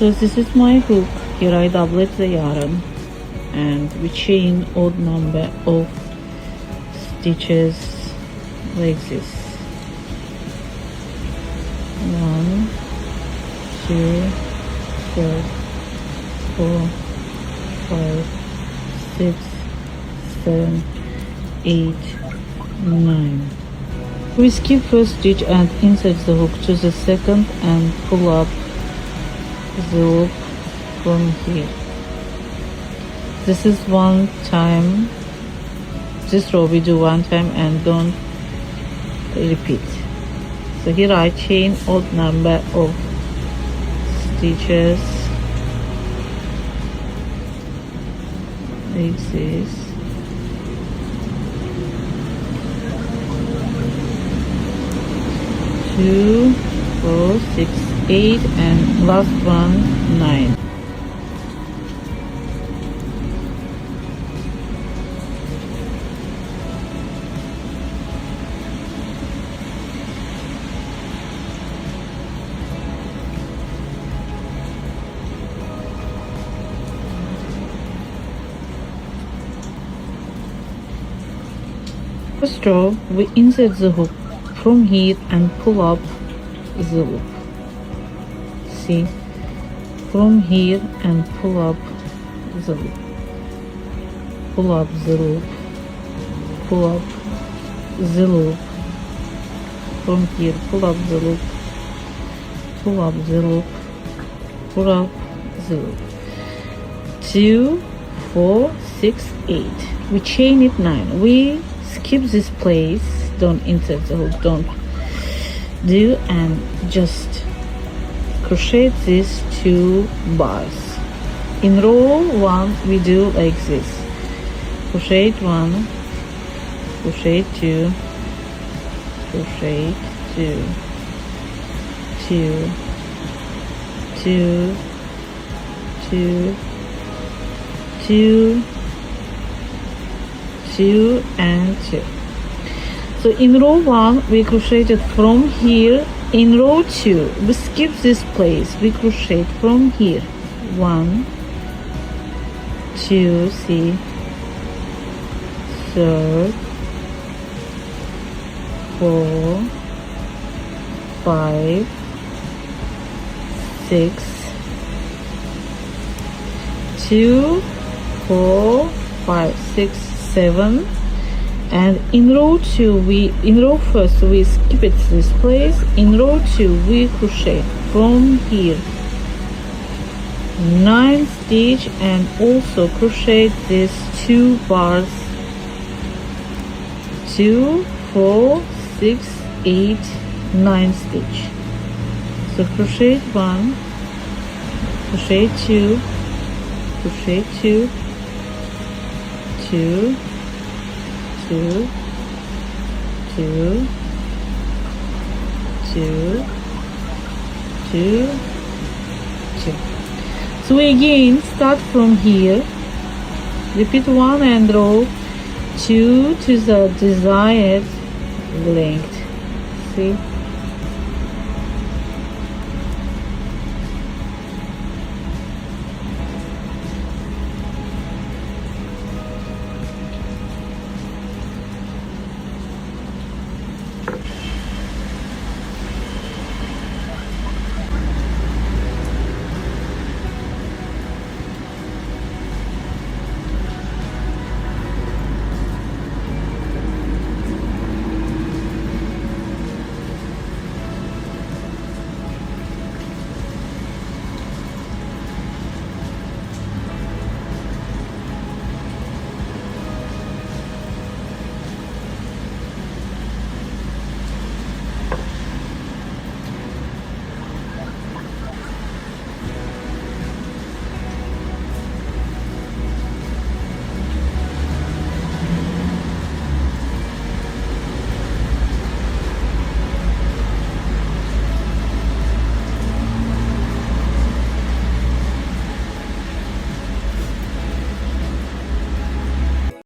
So this is my hook. Here I double the yarn and we chain odd number of stitches like this. 1, 2, 3, 4, 5, 6, 7, 8, 9. We skip first stitch and insert the hook to the second and pull up the loop from here. This is one time. This row we do one time and don't repeat. So here I chain odd number of stitches like this. 2, 4, 6, 8 and last one 9. First row we insert the hook from here and pull up the loop. See, from here and pull up the loop, pull up the loop, pull up the loop, from here pull up the loop, pull up the loop, pull up the loop. 2, 4, 6, 8. We chain it 9. We skip this place, don't insert the hook, don't do, and just crochet these 2 bars. In row 1 we do like this: crochet 1, crochet 2, crochet 2, 2, 2, 2, 2, 2 and 2. So in row 1 we crocheted from here. In row 2 we skip this place, we crochet from here 1, 2, see, 3rd, 4, 5, 6, 2, 4, 5, 6, 7. And in row 2 in row first we skip it this place. In row 2 we crochet from here 9 stitch and also crochet these 2 bars, 2, 4, 6, 8, 9 stitch. So crochet 1, crochet 2, crochet 2, 2, 2, 2, 2, 2, 2. So we again start from here, repeat 1 and row 2 to the desired length. See?